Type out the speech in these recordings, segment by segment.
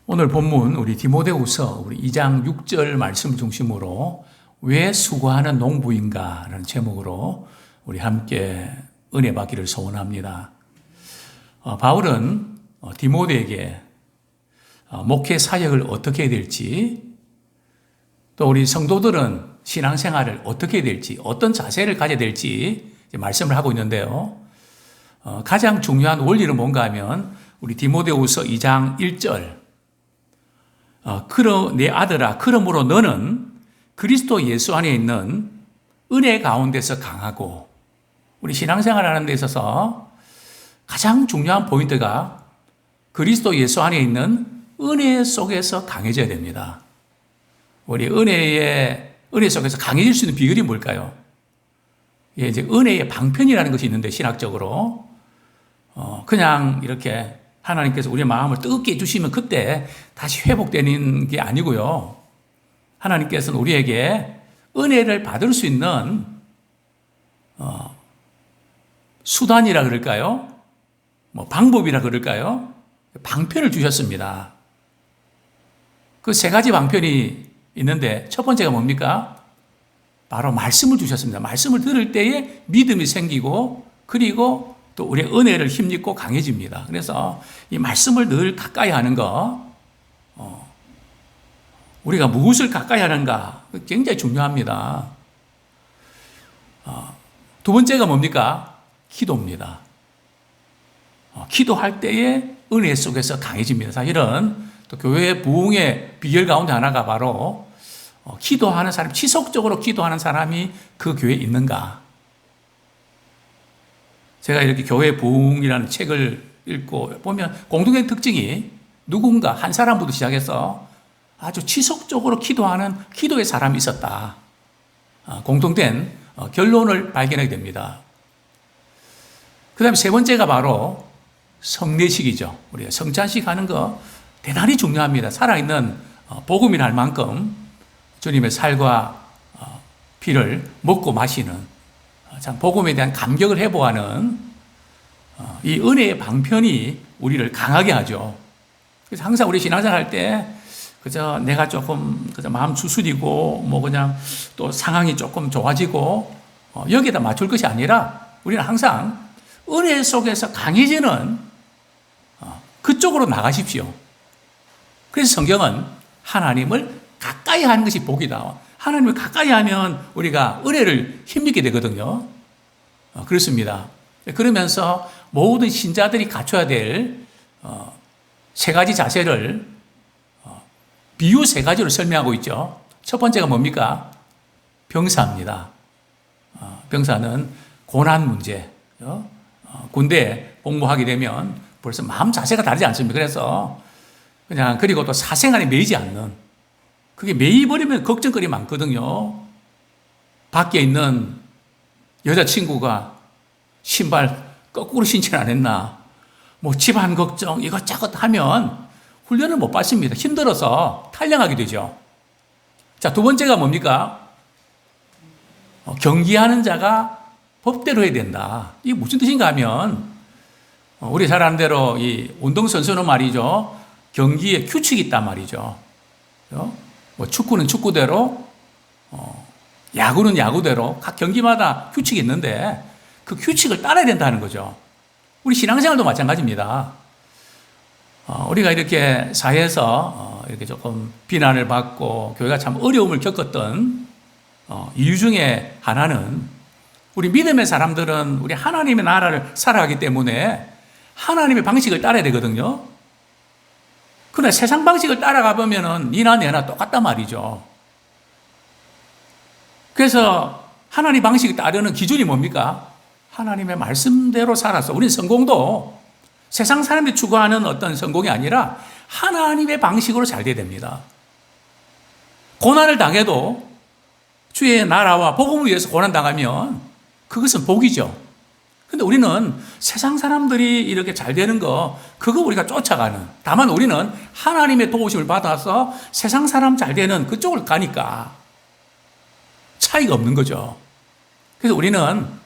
오늘 본문 우리 디모데후서 우리 2장 6절 말씀을 중심으로 왜 수고하는 농부인가라는 제목으로 우리 함께 은혜 받기를 소원합니다. 바울은 디모데에게 목회 사역을 어떻게 해야 될지, 또 우리 성도들은 신앙생활을 어떻게 해야 될지, 어떤 자세를 가져야 될지 말씀을 하고 있는데요. 가장 중요한 원리는 뭔가 하면 우리 디모데후서 2장 1절 내 아들아, 그러므로 너는 그리스도 예수 안에 있는 은혜 가운데서 강하고, 우리 신앙생활 하는 데 있어서 가장 중요한 포인트가 그리스도 예수 안에 있는 은혜 속에서 강해져야 됩니다. 우리 은혜 속에서 강해질 수 있는 비결이 뭘까요? 이제 은혜의 방편이라는 것이 있는데, 신학적으로 그냥 이렇게 하나님께서 우리의 마음을 뜨겁게 해주시면 그때 다시 회복되는 게 아니고요. 하나님께서는 우리에게 은혜를 받을 수 있는 수단이라 그럴까요? 방법이라 그럴까요? 방편을 주셨습니다. 그 세 가지 방편이 있는데, 첫 번째가 뭡니까? 바로 말씀을 주셨습니다. 말씀을 들을 때에 믿음이 생기고, 그리고 또 우리의 은혜를 힘입고 강해집니다. 그래서 이 말씀을 늘 가까이 하는 거, 우리가 무엇을 가까이 하는가 굉장히 중요합니다. 두 번째가 뭡니까? 기도입니다. 기도할 때에 은혜 속에서 강해집니다. 사실은 또 교회 부흥의 비결 가운데 하나가 바로 기도하는 사람, 지속적으로 기도하는 사람이 그 교회에 있는가. 제가 이렇게 교회 부흥이라는 책을 읽고 보면 공통된 특징이 누군가 한 사람부터 시작해서 아주 지속적으로 기도하는 기도의 사람이 있었다. 공통된 결론을 발견하게 됩니다. 그 다음에 세 번째가 바로 성례식이죠. 우리가 성찬식 하는 거 대단히 중요합니다. 살아있는 복음이라 할 만큼 주님의 살과 피를 먹고 마시는, 참 복음에 대한 감격을 회복하는 이 은혜의 방편이 우리를 강하게 하죠. 그래서 항상 우리 신앙생활 할 때 그저 내가 조금 그저 마음 추스리고 그냥 또 상황이 조금 좋아지고 여기에다 맞출 것이 아니라 우리는 항상 은혜 속에서 강해지는 그쪽으로 나가십시오. 그래서 성경은 하나님을 가까이 하는 것이 복이다. 하나님을 가까이 하면 우리가 은혜를 힘입게 되거든요. 그렇습니다. 그러면서 모든 신자들이 갖춰야 될 세 가지 자세를 비유 세 가지로 설명하고 있죠. 첫 번째가 뭡니까? 병사입니다. 병사는 고난 문제. 군대에 복무하게 되면 벌써 마음 자세가 다르지 않습니까? 그래서 그리고 또 사생활에 매이지 않는, 그게 매이버리면 걱정거리 많거든요. 밖에 있는 여자친구가 신발 거꾸로 신청 안 했나, 집안 걱정 이것저것 하면 훈련을 못 받습니다. 힘들어서 탈영하게 되죠. 자, 두 번째가 뭡니까? 경기하는 자가 법대로 해야 된다. 이게 무슨 뜻인가 하면, 우리 잘 아는 대로 이 운동선수는 말이죠, 경기에 규칙이 있단 말이죠. 축구는 축구대로, 야구는 야구대로 각 경기마다 규칙이 있는데 그 규칙을 따라야 된다는 거죠. 우리 신앙생활도 마찬가지입니다. 우리가 이렇게 사회에서 이렇게 조금 비난을 받고 교회가 참 어려움을 겪었던 이유 중에 하나는, 우리 믿음의 사람들은 우리 하나님의 나라를 살아가기 때문에 하나님의 방식을 따라야 되거든요. 그러나 세상 방식을 따라가 보면은 니나 내나 똑같단 말이죠. 그래서 하나님 방식을 따르는 기준이 뭡니까? 하나님의 말씀대로 살아서, 우리는 성공도 세상 사람들이 추구하는 어떤 성공이 아니라 하나님의 방식으로 잘 돼야 됩니다. 고난을 당해도 주의 나라와 복음을 위해서 고난당하면 그것은 복이죠. 근데 우리는 세상 사람들이 이렇게 잘 되는 거, 그거 우리가 쫓아가는, 다만 우리는 하나님의 도우심을 받아서 세상 사람 잘 되는 그쪽을 가니까 차이가 없는 거죠. 그래서 우리는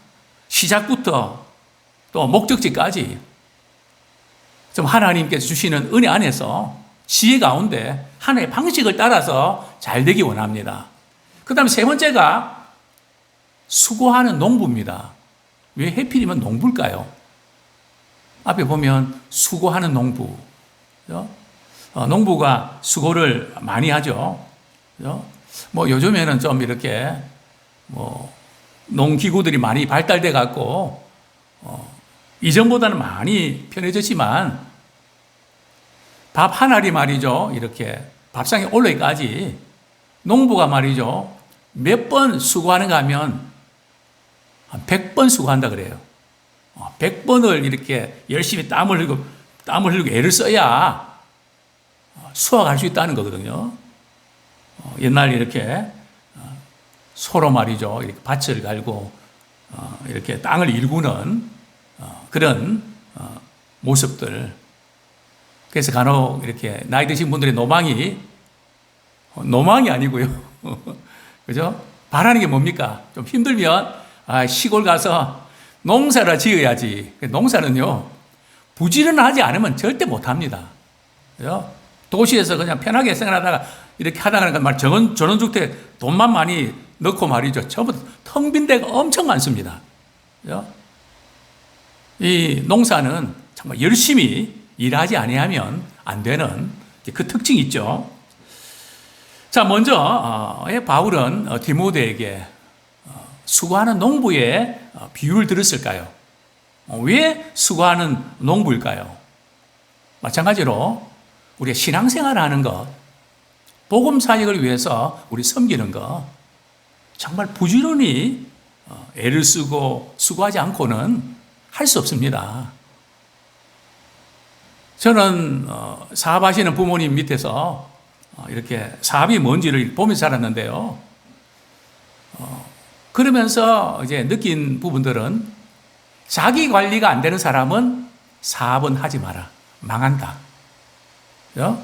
시작부터 또 목적지까지 좀 하나님께서 주시는 은혜 안에서 지혜 가운데 하나의 방식을 따라서 잘 되기 원합니다. 그 다음에 세 번째가 수고하는 농부입니다. 왜 해필이면 농부일까요? 앞에 보면 수고하는 농부. 농부가 수고를 많이 하죠. 뭐 요즘에는 좀 이렇게 뭐 농기구들이 많이 발달돼 갖고 이전보다는 많이 편해졌지만 밥 한 알이 말이죠. 이렇게 밥상에 올라기까지 농부가 말이죠. 몇 번 수고하는가 하면 한 100번 수고한다 그래요. 100번을 이렇게 열심히 땀을 흘리고 애를 써야 수확할 수 있다는 거거든요. 옛날 이렇게 소로 말이죠. 이렇게 밭을 갈고 이렇게 땅을 일구는 그런 모습들. 그래서 간혹 이렇게 나이 드신 분들의 노망이 아니고요. 그죠? 바라는 게 뭡니까? 좀 힘들면 시골 가서 농사를 지어야지. 농사는요, 부지런하지 않으면 절대 못 합니다. 그죠? 도시에서 그냥 편하게 생활하다가 이렇게 하다가 전원주택 돈만 많이 넣고 말이죠. 전부 텅 빈 데가 엄청 많습니다. 그죠? 이 농사는 정말 열심히 일하지 아니하면 안 되는 그 특징이 있죠. 자, 먼저 바울은 디모데에게 수고하는 농부의 비유를 들었을까요? 왜 수고하는 농부일까요? 마찬가지로 우리가 신앙생활을 하는 것, 복음 사역을 위해서 우리 섬기는 것, 정말 부지런히 애를 쓰고 수고하지 않고는 할 수 없습니다. 저는 사업하시는 부모님 밑에서 이렇게 사업이 뭔지를 보면서 자랐는데요. 그러면서 이제 느낀 부분들은 자기 관리가 안 되는 사람은 사업은 하지 마라. 망한다. 그죠?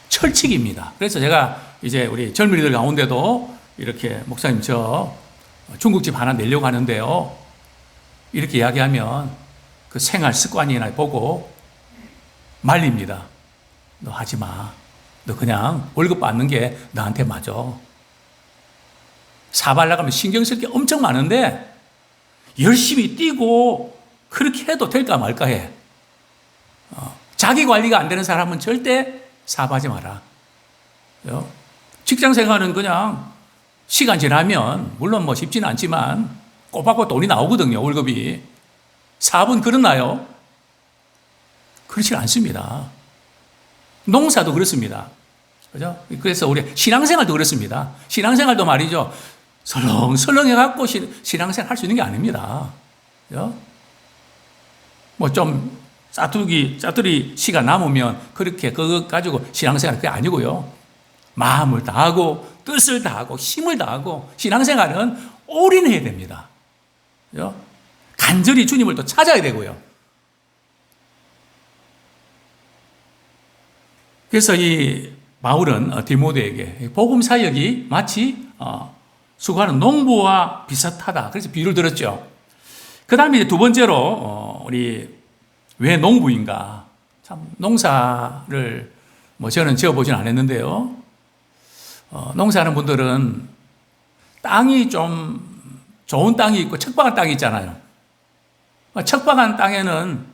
철칙입니다. 그래서 제가 이제 우리 젊은이들 가운데도 이렇게 목사님 저 중국집 하나 내려고 하는데요. 이렇게 이야기하면 그 생활 습관이나 보고 말립니다. 너 하지 마. 너 그냥 월급 받는 게 너한테 맞아. 사발 나가면 신경 쓸 게 엄청 많은데 열심히 뛰고 그렇게 해도 될까 말까 해. 자기 관리가 안 되는 사람은 절대 사업하지 마라. 직장 생활은 그냥 시간 지나면 물론 뭐 쉽지는 않지만 꼬박꼬박 돈이 나오거든요. 월급이. 사업은 그렇나요? 그렇지 않습니다. 농사도 그렇습니다. 그죠? 그래서 우리 신앙생활도 그렇습니다. 신앙생활도 말이죠. 설렁설렁 해갖고 신앙생활 할 수 있는 게 아닙니다. 그죠? 뭐 좀 짜투리 시간 남으면 그렇게 그거 가지고 신앙생활 그게 아니고요. 마음을 다하고 뜻을 다하고 힘을 다하고 신앙생활은 올인해야 됩니다. 그죠? 간절히 주님을 또 찾아야 되고요. 그래서 이 바울은 디모데에게 복음 사역이 마치 수고하는 농부와 비슷하다. 그래서 비유를 들었죠. 그 다음에 이제 두 번째로 우리 왜 농부인가? 참 농사를 뭐 저는 지어보진 않았는데요. 농사하는 분들은 땅이 좀 좋은 땅이 있고 척박한 땅이 있잖아요. 척박한 땅에는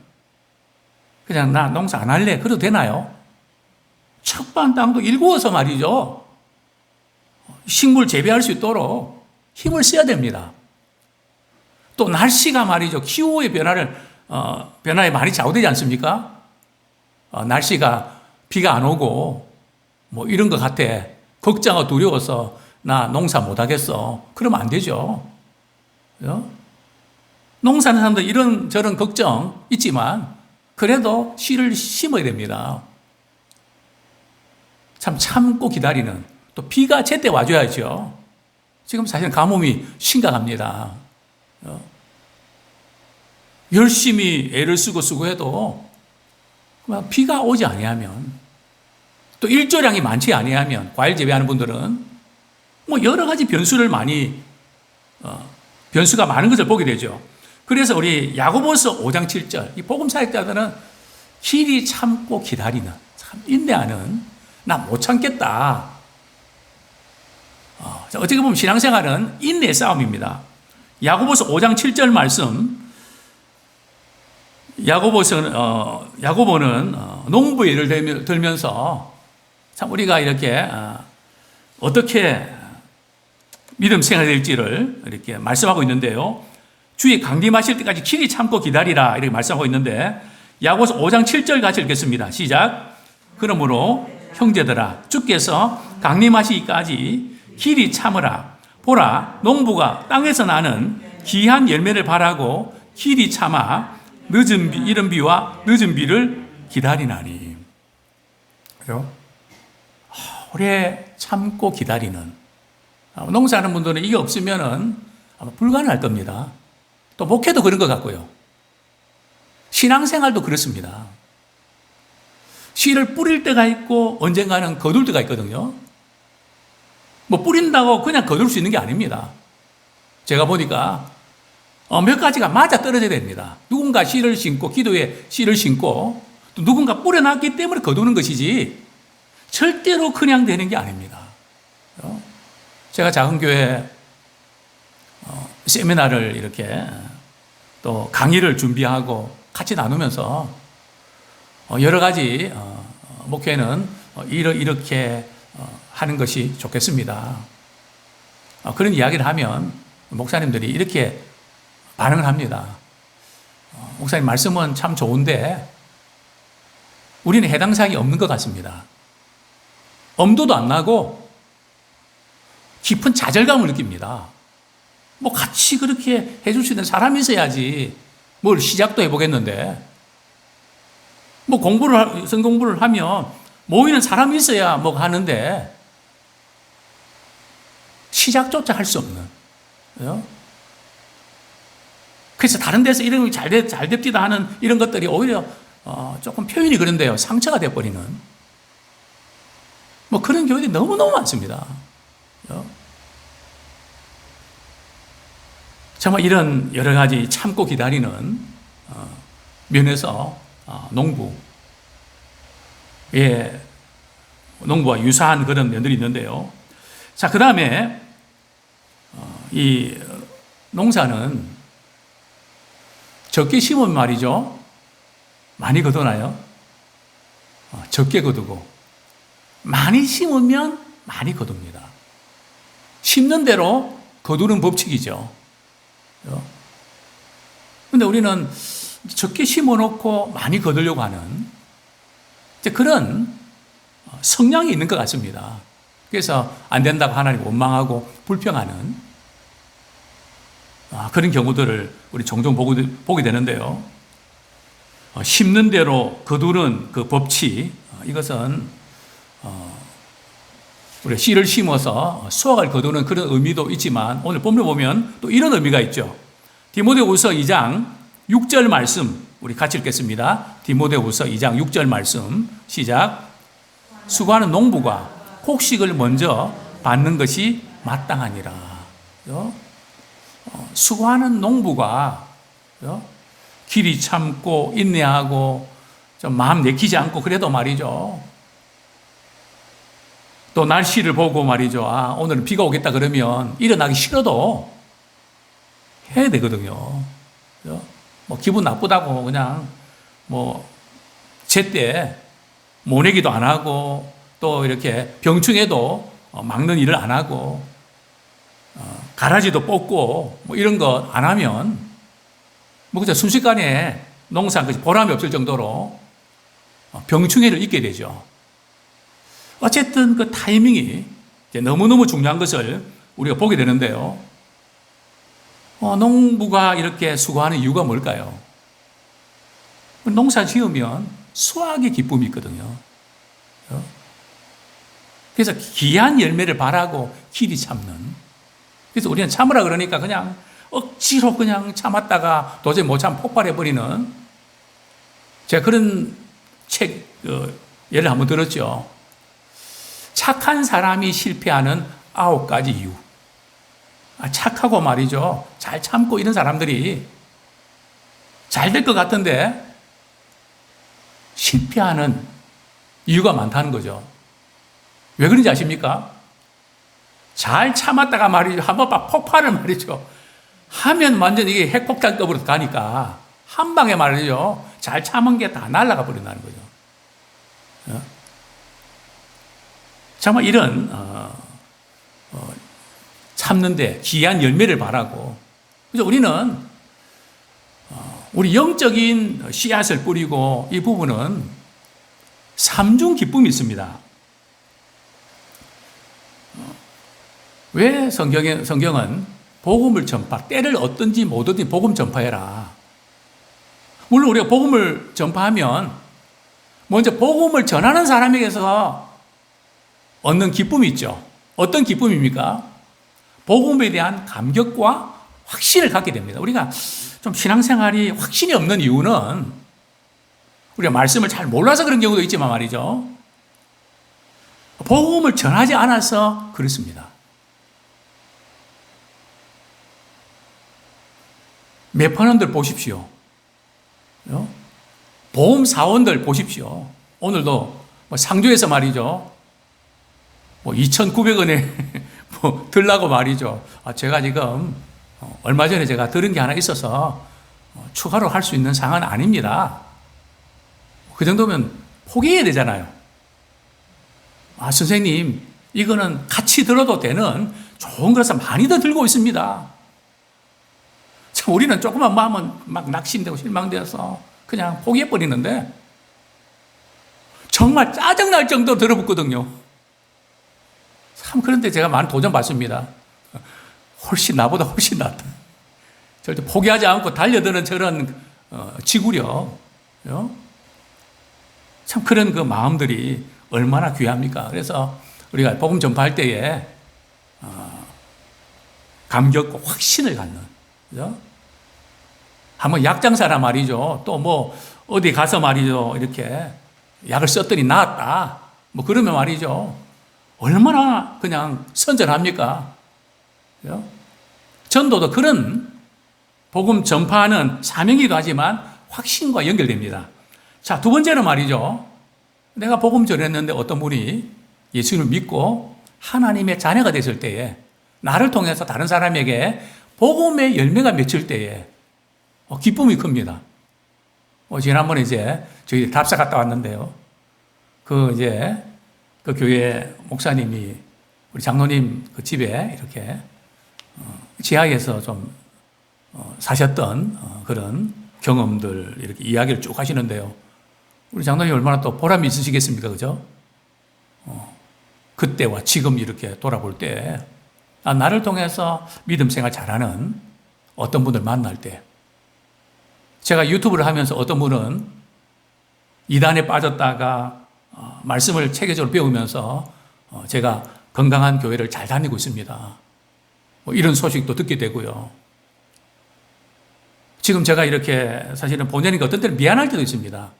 그냥 나 농사 안 할래. 그래도 되나요? 척박한 땅도 일구어서 말이죠. 식물 재배할 수 있도록 힘을 써야 됩니다. 또 날씨가 말이죠. 기후의 변화에 많이 좌우되지 않습니까? 날씨가 비가 안 오고 뭐 이런 것 같아. 걱정하고 두려워서 나 농사 못 하겠어. 그러면 안 되죠. 농사하는 사람들 이런 저런 걱정 있지만 그래도 씨를 심어야 됩니다. 참 참고 기다리는, 또 비가 제때 와줘야죠. 지금 사실은 가뭄이 심각합니다. 열심히 애를 쓰고 수고해도 비가 오지 아니하면, 또 일조량이 많지 아니하면, 과일 재배하는 분들은 뭐 여러 가지 변수가 많은 것을 보게 되죠. 그래서 우리 야고보서 5장 7절, 이 복음 사역자들은 길이 참고 기다리는, 참 인내하는, 나 못 참겠다. 어떻게 보면 신앙생활은 인내의 싸움입니다. 야고보서 5장 7절 말씀, 야고보는 농부의 예를 들면서 참 우리가 이렇게 어떻게 믿음 생활이 될지를 이렇게 말씀하고 있는데요. 주의 강림하실 때까지 길이 참고 기다리라 이렇게 말씀하고 있는데, 야고보서 5장 7절 같이 읽겠습니다. 시작. 그러므로 형제들아, 주께서 강림하시기까지 길이 참으라. 보라, 농부가 땅에서 나는 귀한 열매를 바라고 길이 참아 이른 비와 늦은 비를 기다리나니. 그죠? 오래 참고 기다리는, 농사하는 분들은 이게 없으면은 아마 불가능할 겁니다. 또 목회도 그런 것 같고요. 신앙생활도 그렇습니다. 씨를 뿌릴 때가 있고 언젠가는 거둘 때가 있거든요. 뭐 뿌린다고 그냥 거둘 수 있는 게 아닙니다. 제가 보니까 몇 가지가 맞아 떨어져야 됩니다. 누군가 씨를 심고, 기도에 씨를 심고, 또 누군가 뿌려놨기 때문에 거두는 것이지 절대로 그냥 되는 게 아닙니다. 제가 작은 교회 세미나를 이렇게 또 강의를 준비하고 같이 나누면서 여러 가지 목회는 이렇게 하는 것이 좋겠습니다. 그런 이야기를 하면 목사님들이 이렇게 반응을 합니다. 목사님 말씀은 참 좋은데 우리는 해당 사항이 없는 것 같습니다. 엄두도 안 나고 깊은 좌절감을 느낍니다. 뭐 같이 그렇게 해줄 수 있는 사람이 있어야지 뭘 시작도 해보겠는데, 뭐 성공부를 하면 모이는 사람이 있어야 뭐 하는데 시작조차 할 수 없는. 그래서 다른 데서 이런 잘 됩디다 하는 이런 것들이 오히려 조금 표현이 그런데요, 상처가 돼버리는 뭐 그런 교회들이 너무너무 많습니다. 정말 이런 여러 가지 참고 기다리는 면에서 농부와 유사한 그런 면들이 있는데요. 자, 그 다음에 이 농사는 적게 심으면 말이죠, 많이 거두나요? 적게 거두고 많이 심으면 많이 거둡니다. 심는 대로 거두는 법칙이죠. 그런데 우리는 적게 심어놓고 많이 거두려고 하는 그런 성향이 있는 것 같습니다. 그래서 안 된다고 하나님 원망하고 불평하는 그런 경우들을 우리 종종 보게 되는데요. 심는 대로 거두는 그 법칙, 이것은 우리가 씨를 심어서 수확을 거두는 그런 의미도 있지만, 오늘 본문을 보면 또 이런 의미가 있죠. 디모데후서 2장 6절 말씀 우리 같이 읽겠습니다. 디모데후서 2장 6절 말씀 시작. 수고하는 농부가 곡식을 먼저 받는 것이 마땅하니라. 수고하는 농부가 길이 참고 인내하고 좀 마음 내키지 않고 그래도 말이죠, 또 날씨를 보고 말이죠, 오늘은 비가 오겠다 그러면 일어나기 싫어도 해야 되거든요. 뭐 기분 나쁘다고 그냥 뭐 제때 모내기도 안 하고, 또 이렇게 병충해도 막는 일을 안 하고, 가라지도 뽑고 뭐 이런 거 안 하면 뭐 그저 순식간에 농사한 것이 보람이 없을 정도로 병충해를 입게 되죠. 어쨌든 그 타이밍이 너무너무 중요한 것을 우리가 보게 되는데요. 농부가 이렇게 수고하는 이유가 뭘까요? 농사 지으면 수확의 기쁨이 있거든요. 그래서 귀한 열매를 바라고 길이 참는. 그래서 우리는 참으라 그러니까 그냥 억지로 그냥 참았다가 도저히 못 참 폭발해버리는, 제가 그런 책 예를 한번 들었죠. 착한 사람이 실패하는 9가지 이유. 착하고 말이죠, 잘 참고 이런 사람들이 잘 될 것 같은데 실패하는 이유가 많다는 거죠. 왜 그런지 아십니까? 잘 참았다가 말이죠. 한번 막 폭발을 말이죠. 하면 완전 이게 핵폭탄급으로 가니까 한 방에 말이죠. 잘 참은 게 다 날아가 버린다는 거죠. 정말 이런 참는데 귀한 열매를 바라고, 그래서 우리는 우리 영적인 씨앗을 뿌리고 이 부분은 삼중 기쁨이 있습니다. 왜 성경은 복음을 전파, 때를 얻든지 못 얻든지 복음 전파해라. 물론 우리가 복음을 전파하면 먼저 복음을 전하는 사람에게서 얻는 기쁨이 있죠. 어떤 기쁨입니까? 복음에 대한 감격과 확신을 갖게 됩니다. 우리가 좀 신앙생활이 확신이 없는 이유는 우리가 말씀을 잘 몰라서 그런 경우도 있지만 말이죠. 복음을 전하지 않아서 그렇습니다. 매판원들 보십시오. 보험 사원들 보십시오. 오늘도 상주에서 말이죠. 2,900원에 들라고 말이죠. 제가 지금 얼마 전에 제가 들은 게 하나 있어서 추가로 할 수 있는 상황은 아닙니다. 그 정도면 포기해야 되잖아요. 선생님, 이거는 같이 들어도 되는 좋은 거라서 많이 더 들고 있습니다. 참, 우리는 조금만 마음은 막 낙심되고 실망되어서 그냥 포기해버리는데 정말 짜증날 정도로 들어붙거든요. 참, 그런데 제가 많은 도전받습니다. 나보다 훨씬 낫다. 절대 포기하지 않고 달려드는 저런 지구력. 참, 그런 그 마음들이 얼마나 귀합니까? 그래서 우리가 복음 전파할 때에 감격과 확신을 갖는, 그죠? 한번 약장사라 말이죠. 또 어디 가서 말이죠. 이렇게 약을 썼더니 나았다. 그러면 말이죠. 얼마나 그냥 선전합니까? 그죠? 전도도 그런 복음 전파하는 사명이기도 하지만 확신과 연결됩니다. 자, 두 번째는 말이죠. 내가 복음 전했는데 어떤 분이 예수님을 믿고 하나님의 자녀가 됐을 때에 나를 통해서 다른 사람에게 복음의 열매가 맺힐 때에 기쁨이 큽니다. 지난번에 이제 저희 답사 갔다 왔는데요. 그 교회 목사님이 우리 장로님 그 집에 이렇게 지하에서 좀 사셨던 그런 경험들 이렇게 이야기를 쭉 하시는데요. 우리 장로님 얼마나 또 보람이 있으시겠습니까? 그죠? 그때와 지금 이렇게 돌아볼 때 나를 통해서 믿음 생활 잘하는 어떤 분들 만날 때, 제가 유튜브를 하면서 어떤 분은 이단에 빠졌다가 말씀을 체계적으로 배우면서 제가 건강한 교회를 잘 다니고 있습니다. 이런 소식도 듣게 되고요. 지금 제가 이렇게 사실은 본연이니까 어떤 때는 미안할 때도 있습니다.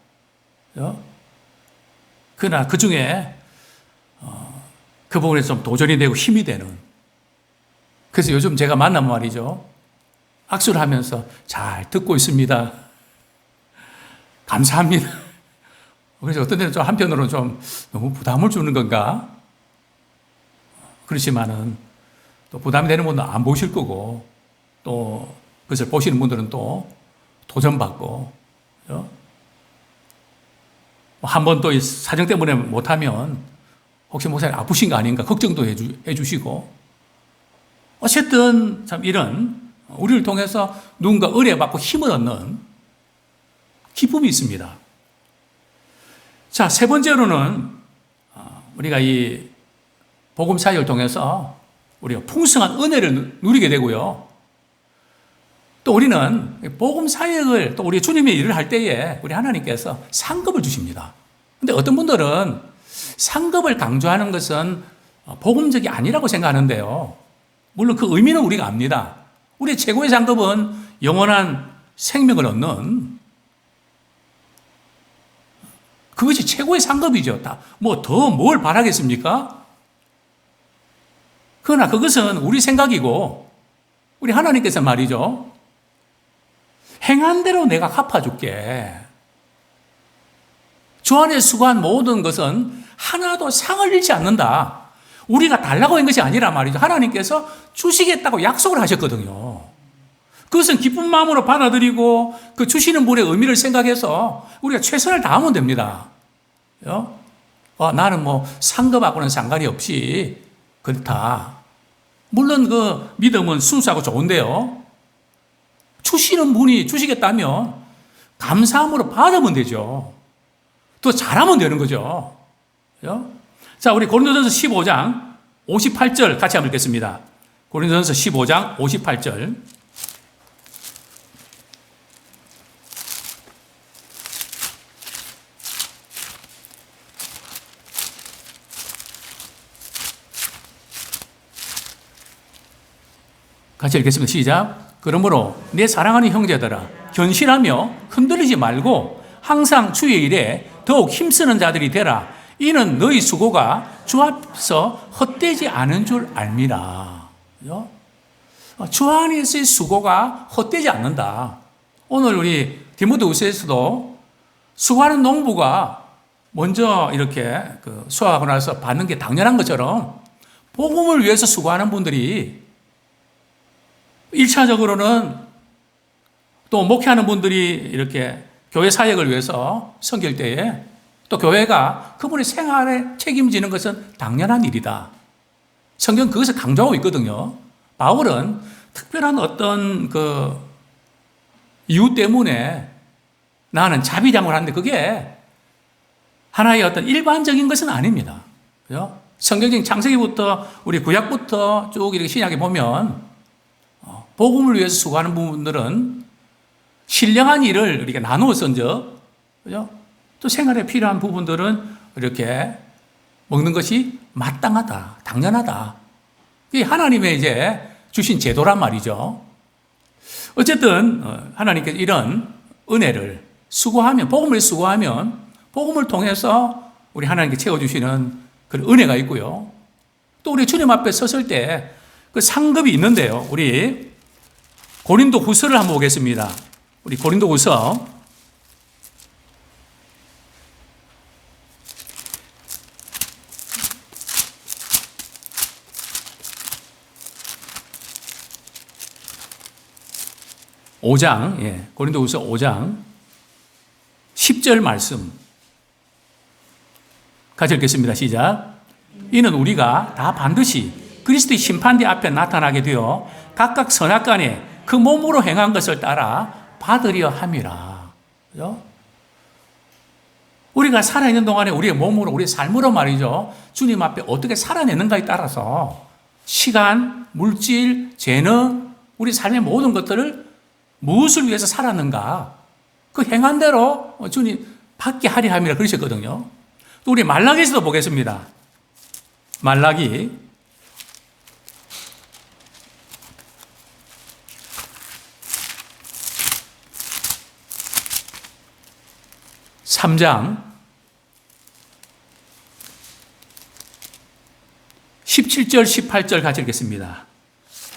그러나 그 중에 그 부분에서 좀 도전이 되고 힘이 되는, 그래서 요즘 제가 만나면 말이죠. 악수를 하면서 잘 듣고 있습니다. 감사합니다. 그래서 어떤 때는 좀 한편으로는 좀 너무 부담을 주는 건가? 그렇지만은 또 부담이 되는 분들은 안 보실 거고, 또 그것을 보시는 분들은 또 도전받고, 한 번 또 사정 때문에 못하면 혹시 목사님 아프신 거 아닌가 걱정도 해주시고, 어쨌든 참 이런 우리를 통해서 누군가 의뢰받고 힘을 얻는 기쁨이 있습니다. 자, 세 번째로는 우리가 이 복음 사역을 통해서 우리가 풍성한 은혜를 누리게 되고요. 또 우리는 복음 사역을 또 우리 주님의 일을 할 때에 우리 하나님께서 상급을 주십니다. 근데 어떤 분들은 상급을 강조하는 것은 복음적이 아니라고 생각하는데요. 물론 그 의미는 우리가 압니다. 우리의 최고의 상급은 영원한 생명을 얻는, 그것이 최고의 상급이죠. 더 뭘 바라겠습니까? 그러나 그것은 우리 생각이고, 우리 하나님께서 말이죠. 행한 대로 내가 갚아줄게. 주 안에 수고한 모든 것은 하나도 상을 잃지 않는다. 우리가 달라고 한 것이 아니라 말이죠. 하나님께서 주시겠다고 약속을 하셨거든요. 그것은 기쁜 마음으로 받아들이고 그 주시는 분의 의미를 생각해서 우리가 최선을 다하면 됩니다. 나는 뭐 상급하고는 상관이 없이 그렇다. 물론 그 믿음은 순수하고 좋은데요. 주시는 분이 주시겠다면 감사함으로 받으면 되죠. 또 잘하면 되는 거죠. 자, 우리 고린도전서 15장 58절 같이 한번 읽겠습니다. 고린도전서 15장 58절. 같이 읽겠습니다. 시작. 그러므로 내 사랑하는 형제들아 견실하며 흔들리지 말고 항상 주의 일에 더욱 힘쓰는 자들이 되라. 이는 너희 수고가 주 앞에서 헛되지 않은 줄 알미라. 주 안에서의 수고가 헛되지 않는다. 오늘 우리 디모데후서에서도 수고하는 농부가 먼저 이렇게 수확하고 나서 받는 게 당연한 것처럼 복음을 위해서 수고하는 분들이 1차적으로는 또 목회하는 분들이 이렇게 교회 사역을 위해서 섬길 때에 또 교회가 그분의 생활에 책임지는 것은 당연한 일이다. 성경 그것을 강조하고 있거든요. 바울은 특별한 어떤 이유 때문에 나는 자비량을 하는데 그게 하나의 어떤 일반적인 것은 아닙니다. 그죠? 성경적인 창세기부터 우리 구약부터 쭉 이렇게 신약에 보면 복음을 위해서 수고하는 분들은 신령한 일을 이렇게 나누어서 그죠? 또 생활에 필요한 부분들은 이렇게 먹는 것이 마땅하다, 당연하다. 이게 하나님의 이제 주신 제도란 말이죠. 어쨌든 하나님께서 이런 은혜를 수고하면, 복음을 수고하면 복음을 통해서 우리 하나님께 채워주시는 그런 은혜가 있고요. 또 우리 주님 앞에 섰을 때 그 상급이 있는데요. 우리 고린도 후서를 한번 보겠습니다. 우리 고린도 후서 5장, 고린도후서 5장 10절 말씀 같이 읽겠습니다. 시작. 이는 우리가 다 반드시 그리스도의 심판대 앞에 나타나게 되어 각각 선악간에 그 몸으로 행한 것을 따라 받으려 함이라. 그죠? 우리가 살아있는 동안에 우리의 몸으로, 우리의 삶으로 말이죠. 주님 앞에 어떻게 살아내는가에 따라서 시간, 물질, 재능, 우리 삶의 모든 것들을 무엇을 위해서 살았는가? 그 행한 대로 주님 받게 하리 함이라 그러셨거든요. 또 우리 말라기에서도 보겠습니다. 말라기 3장 17절 18절 같이 읽겠습니다.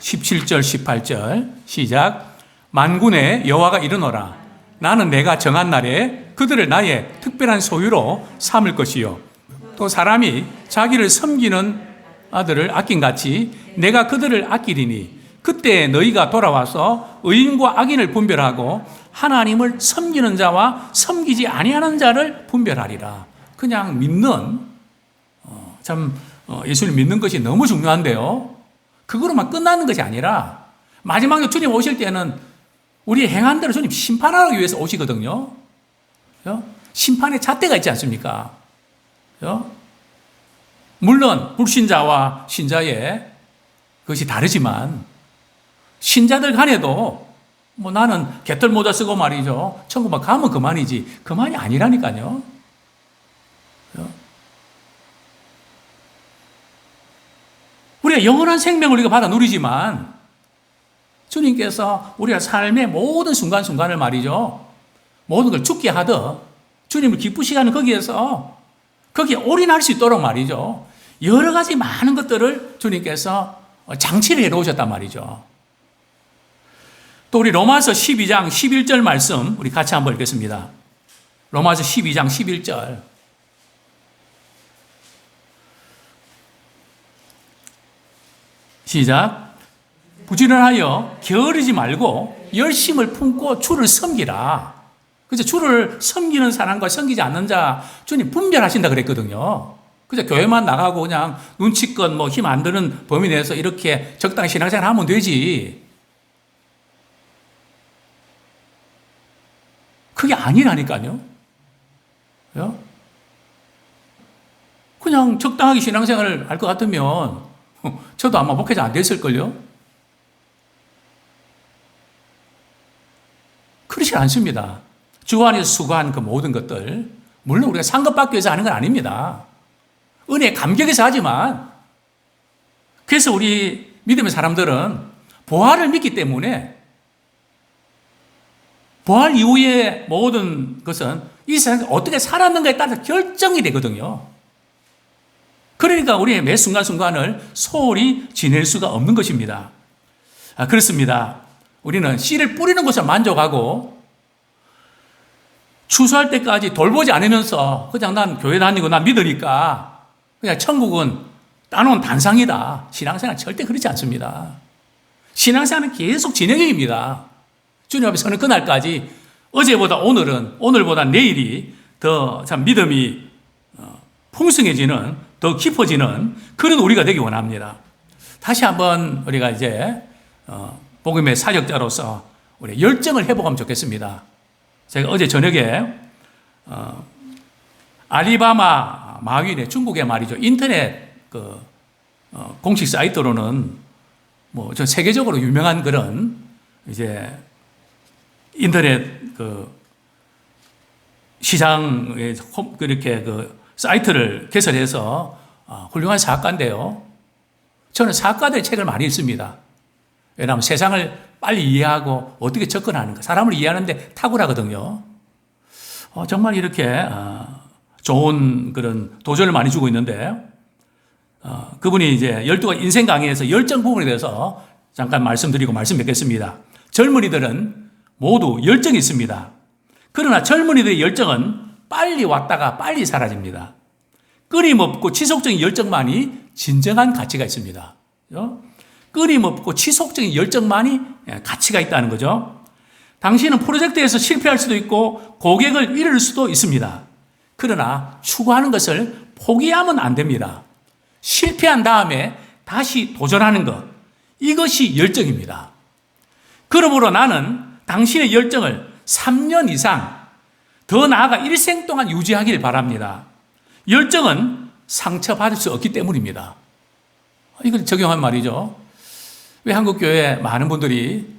17절 18절 시작. 만군의 여호와가 이르노라. 나는 내가 정한 날에 그들을 나의 특별한 소유로 삼을 것이요 또 사람이 자기를 섬기는 아들을 아낀같이 내가 그들을 아끼리니 그때 너희가 돌아와서 의인과 악인을 분별하고 하나님을 섬기는 자와 섬기지 아니하는 자를 분별하리라. 그냥 믿는 예수를 믿는 것이 너무 중요한데요. 그거로만 끝나는 것이 아니라 마지막에 주님 오실 때는 우리 행한 대로 주님 심판하기 위해서 오시거든요. 심판의 잣대가 있지 않습니까? 물론 불신자와 신자의 그것이 다르지만 신자들 간에도 뭐 나는 개털 모자 쓰고 말이죠. 천국만 가면 그만이지. 그만이 아니라니까요. 우리가 영원한 생명을 우리가 받아 누리지만 주님께서 우리가 삶의 모든 순간순간을 말이죠. 모든 걸 죽게 하듯 주님을 기쁘시게 하는 거기에 올인할 수 있도록 말이죠. 여러 가지 많은 것들을 주님께서 장치를 해 놓으셨단 말이죠. 또 우리 로마서 12장 11절 말씀 우리 같이 한번 읽겠습니다. 로마서 12장 11절. 시작. 부지런하여 게으르지 말고 열심을 품고 주를 섬기라. 그래서 주를 섬기는 사람과 섬기지 않는 자 주님 분별하신다 그랬거든요. 그래서 교회만 나가고 그냥 눈치껏 뭐 힘 안 드는 범위 내에서 이렇게 적당히 신앙생활 하면 되지. 그게 아니라니까요. 그냥 적당하게 신앙생활을 할 것 같으면 저도 아마 목회자 안 됐을걸요. 그렇지 않습니다. 주 안에서 수고한 그 모든 것들, 물론 우리가 상급받기 위해서 하는 건 아닙니다. 은혜에 감격해서 하지만, 그래서 우리 믿음의 사람들은 부활을 믿기 때문에 부활 이후의 모든 것은 이 세상에 어떻게 살았는가에 따라서 결정이 되거든요. 그러니까 우리의 매 순간순간을 소홀히 지낼 수가 없는 것입니다. 그렇습니다. 우리는 씨를 뿌리는 것을 만족하고 추수할 때까지 돌보지 않으면서 그냥 난 교회 다니고 난 믿으니까 그냥 천국은 따놓은 단상이다. 신앙생활 절대 그렇지 않습니다. 신앙생활은 계속 진행형입니다. 주님 앞에 서는 그날까지 어제보다 오늘은, 오늘보다 내일이 더 참 믿음이 풍성해지는, 더 깊어지는 그런 우리가 되기 원합니다. 다시 한번 우리가 이제 복음의 사역자로서 우리 열정을 회복하면 좋겠습니다. 제가 어제 저녁에 알리바마 마윈의 중국의 말이죠. 인터넷 공식 사이트로는 뭐 전 세계적으로 유명한 그런 이제 인터넷 시장에 그렇게 사이트를 개설해서 훌륭한 사학가인데요. 저는 사학가들의 책을 많이 읽습니다. 왜냐하면 세상을 빨리 이해하고 어떻게 접근하는가, 사람을 이해하는데 탁월하거든요. 정말 이렇게 좋은 그런 도전을 많이 주고 있는데 그분이 이제 12가지 인생 강의에서 열정 부분에 대해서 잠깐 말씀드리고 말씀 뵙겠습니다. 젊은이들은 모두 열정이 있습니다. 그러나 젊은이들의 열정은 빨리 왔다가 빨리 사라집니다. 끊임없고 지속적인 열정만이 진정한 가치가 있습니다. 끊임없고 지속적인 열정만이 가치가 있다는 거죠. 당신은 프로젝트에서 실패할 수도 있고 고객을 잃을 수도 있습니다. 그러나 추구하는 것을 포기하면 안 됩니다. 실패한 다음에 다시 도전하는 것, 이것이 열정입니다. 그러므로 나는 당신의 열정을 3년 이상, 더 나아가 일생 동안 유지하길 바랍니다. 열정은 상처받을 수 없기 때문입니다. 이걸 적용한 말이죠. 왜 한국교회 많은 분들이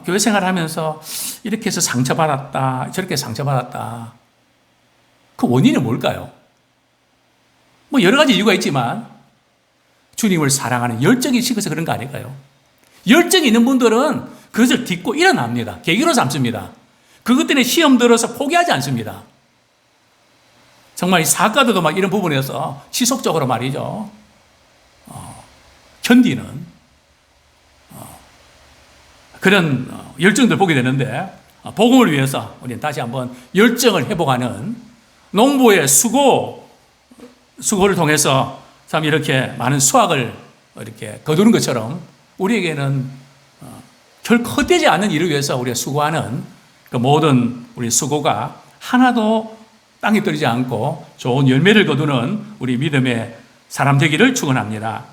교회 생활하면서 이렇게 해서 상처받았다, 저렇게 상처받았다. 그 원인은 뭘까요? 뭐 여러 가지 이유가 있지만 주님을 사랑하는 열정이 식어서 그런 거 아닐까요? 열정이 있는 분들은 그것을 딛고 일어납니다. 계기로 삼습니다. 그것 때문에 시험 들어서 포기하지 않습니다. 정말 이 사학가들도 막 이런 부분에서 지속적으로 말이죠. 견디는 그런 열정들 보게 되는데 복음을 위해서 우리는 다시 한번 열정을 회복하는 농부의 수고를 통해서 참 이렇게 많은 수확을 이렇게 거두는 것처럼 우리에게는 결코 헛되지 않는 일을 위해서 우리가 수고하는 그 모든 우리 수고가 하나도 땅에 떨어지지 않고 좋은 열매를 거두는 우리 믿음의 사람 되기를 축원합니다.